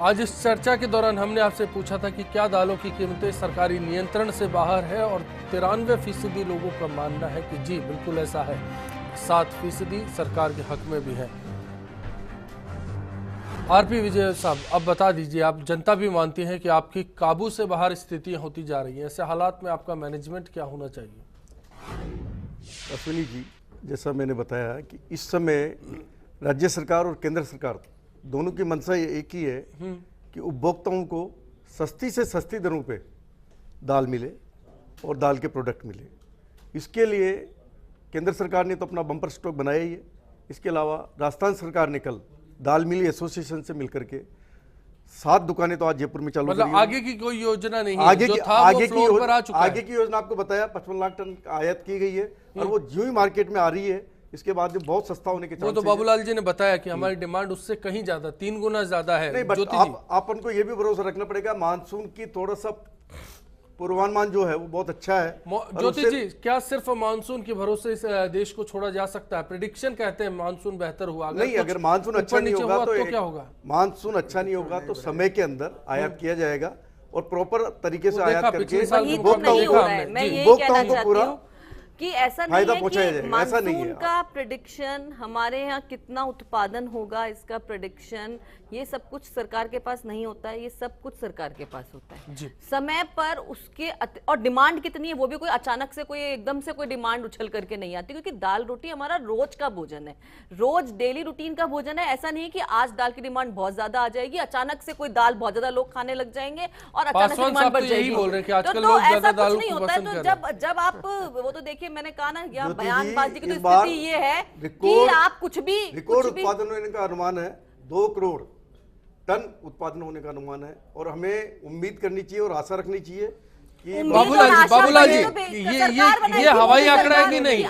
आज इस चर्चा के दौरान हमने आपसे पूछा था कि क्या दालों की कीमतें सरकारी नियंत्रण से बाहर है, और 93% लोगों का मानना है कि जी बिल्कुल ऐसा है। 7% सरकार के हक में भी है। आरपी विजय साहब, अब बता दीजिए, आप जनता भी मानती है कि आपकी काबू से बाहर स्थितियां होती जा रही हैं, ऐसे हालात में आपका मैनेजमेंट क्या होना चाहिए? अश्विनी जी, जैसा मैंने बताया कि इस समय राज्य सरकार और केंद्र सरकार दोनों की मंशा एक ही है कि उपभोक्ताओं को सस्ती से सस्ती दरों पे दाल मिले और दाल के प्रोडक्ट मिले। इसके लिए केंद्र सरकार ने तो अपना बम्पर स्टॉक बनाया ही है। इसके अलावा राजस्थान सरकार ने कल दाल मिली एसोसिएशन से मिलकर के 7 दुकानें तो आज जयपुर में चालू करी। मतलब आगे की कोई योजना नहीं है? आगे जो की था आगे वो की फ्लोर पर आ चुका आगे है। की योजना आपको बताया 55 लाख टन आयात की गई है और वो जो ही मार्केट में आ रही है, इसके बाद में बहुत सस्ता होने के वो चांसेस तो बाबूलाल जी ने बताया कि हमारी डिमांड उससे कहीं ज्यादा 3 गुना ज्यादा है। नहीं, बट ज्योति जी, अपन को ये भी भरोसा रखना पड़ेगा, मानसून की थोड़ा सा पूर्वानुमान जो है वो बहुत अच्छा है। ज्योति जी, क्या सिर्फ मानसून के भरोसे इस देश को छोड़ा जा सकता है? प्रेडिक्शन कहते हैं मानसून बेहतर हुआ, नहीं, अगर मानसून अच्छा नहीं होगा तो क्या होगा? मानसून अच्छा नहीं होगा तो समय के अंदर आयात किया जाएगा और प्रॉपर तरीके से आयात करके पिछले साल उपभोक्ताओं को पूरा कि ऐसा नहीं फायदा है पहुंचाया कि जाएगा, ऐसा नहीं मानसून है। का प्रेडिक्शन, हमारे यहाँ कितना उत्पादन होगा इसका प्रेडिक्शन, ये सब कुछ सरकार के पास नहीं होता है। ये सब कुछ सरकार के पास होता है जी। समय पर उसके और डिमांड कितनी है वो भी कोई अचानक से कोई एकदम से कोई डिमांड उछल करके नहीं आती, क्योंकि दाल रोटी हमारा रोज का भोजन है, रोज डेली रूटीन का भोजन है। ऐसा नहीं है कि आज दाल की डिमांड बहुत ज्यादा आ जाएगी, अचानक से कोई दाल बहुत ज्यादा लोग खाने लग जाएंगे और अचानक से डिमांड बढ़ जाएगी। बोल रहे हैं कि आजकल तो लोग ऐसा ज्यादा दाल कुछ नहीं को होता है। पसंद तो कर रहे हैं। जब आप वो तो देखिए, मैंने कहा ना, यहाँ ज्योति जी, बयानबाजी की तो इस बार स्थिति ये है कि रिकॉर्ड आप कुछ भी उत्पादन होने का अनुमान है, 2 करोड़ टन उत्पादन होने का अनुमान है और हमें उम्मीद करनी चाहिए और आशा रखनी चाहिए कि बाबूलाल जी, ये हवाई आंकड़ा है कि नहीं?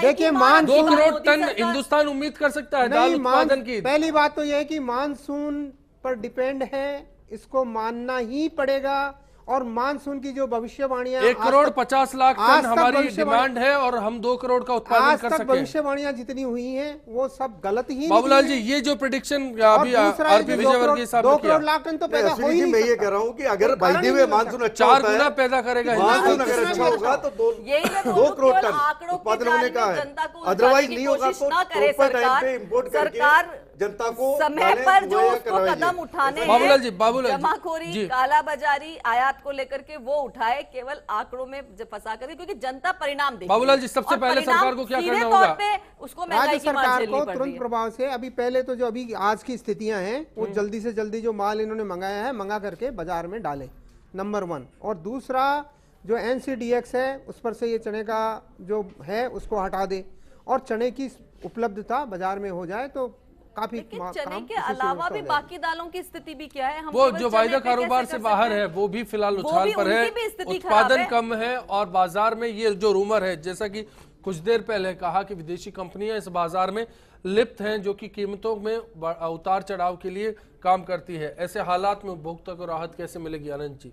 देखिए, 2 करोड़ टन हिंदुस्तान उम्मीद कर सकता है दाल उत्पादन की। पहली बात तो यह है कि मानसून पर डिपेंड है, इसको मानना ही पड़ेगा। और मानसून की जो भविष्यवाणियां 1 करोड़ 50 लाख टन हमारी डिमांड है और हम 2 करोड़ का उत्पादन कर सके। भविष्यवाणियां जितनी हुई हैं वो सब गलत ही। बाबूलाल जी, ये जो प्रेडिक्शन अभी आरपी विजयवर्गीय साहब ने 2 किया, करोड़ लाख टन तो पैदा हो ही नहीं। मैं ये कह रहा हूँ कि अगर बाई द वे मानसून अच्छा 4 होता गुना है, पैदा करेगा मानसून हिंदुस्तान। अगर अच्छा होगा तो 2 करोड़ टन उत्पादन होने का है। अदरवाइज नहीं होगा तो प्रॉपर टाइम पे इंपोर्ट करके जनता को समय पर जो उसको कदम उठाने बाबूलाल जी, जमाखोरी, कालाबाजारी, आयात को लेकर के वो उठाए, केवल आंकड़ों में फंसा करके, क्योंकि जनता परिणाम देगी। बाबूलाल जी, सबसे पहले सरकार को क्या करना होगा? उसको महंगाई की मार झेलनी पड़ रही है। तुरंत प्रभाव से अभी पहले तो जो अभी आज की स्थितियां हैं वो जल्दी से जल्दी जो माल इन्होंने मंगाया है मंगा करके बाजार में डाले, नंबर 1। और दूसरा जो NCDX है उस पर से ये चने का जो है उसको हटा दे और चने की उपलब्धता बाजार में हो जाए तो काफी। लेकिन चने के अलावा भी बाकी दालों की स्थिति भी क्या है? हम वो जो वायदा कारोबार से बाहर है वो भी फिलहाल उछाल पर है, उत्पादन कम है और बाजार में ये जो रूमर है, जैसा कि कुछ देर पहले कहा कि विदेशी कंपनियां इस बाजार में लिप्त हैं जो कि कीमतों में उतार चढ़ाव के लिए काम करती है। ऐसे हालात में उपभोक्ता को राहत कैसे मिलेगी? आनंद जी,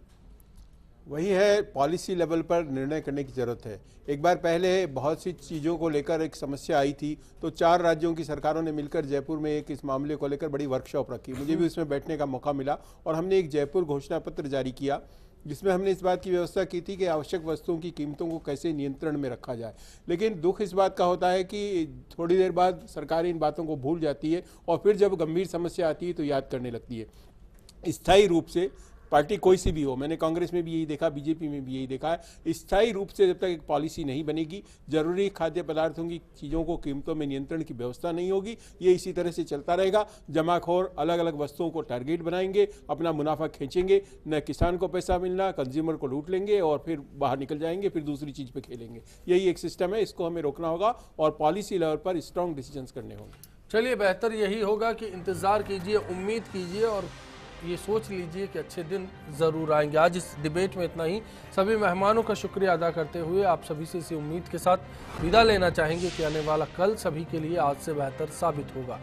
वही है, पॉलिसी लेवल पर निर्णय करने की ज़रूरत है। एक बार पहले बहुत सी चीज़ों को लेकर एक समस्या आई थी तो 4 राज्यों की सरकारों ने मिलकर जयपुर में एक इस मामले को लेकर बड़ी वर्कशॉप रखी। मुझे भी उसमें बैठने का मौका मिला और हमने एक जयपुर घोषणा पत्र जारी किया जिसमें हमने इस बात की व्यवस्था की थी कि आवश्यक वस्तुओं की कीमतों को कैसे नियंत्रण में रखा जाए। लेकिन दुख इस बात का होता है कि थोड़ी देर बाद सरकार इन बातों को भूल जाती है और फिर जब गंभीर समस्या आती है तो याद करने लगती है। स्थायी रूप से पार्टी कोई सी भी हो, मैंने कांग्रेस में भी यही देखा, बीजेपी में भी यही देखा है, स्थायी रूप से जब तक एक पॉलिसी नहीं बनेगी, जरूरी खाद्य पदार्थों की चीज़ों को कीमतों में नियंत्रण की व्यवस्था नहीं होगी, ये इसी तरह से चलता रहेगा। जमाखोर अलग अलग वस्तुओं को टारगेट बनाएंगे, अपना मुनाफा खींचेंगे, न किसान को पैसा मिलना, कंज्यूमर को लूट लेंगे और फिर बाहर निकल जाएंगे, फिर दूसरी चीज़ पे खेलेंगे। यही एक सिस्टम है, इसको हमें रोकना होगा और पॉलिसी लेवल पर स्ट्रॉन्ग डिसीजंस करने होंगे। चलिए, बेहतर यही होगा कि इंतजार कीजिए, उम्मीद कीजिए और ये सोच लीजिए कि अच्छे दिन ज़रूर आएंगे। आज इस डिबेट में इतना ही। सभी मेहमानों का शुक्रिया अदा करते हुए आप सभी से इसी उम्मीद के साथ विदा लेना चाहेंगे कि आने वाला कल सभी के लिए आज से बेहतर साबित होगा।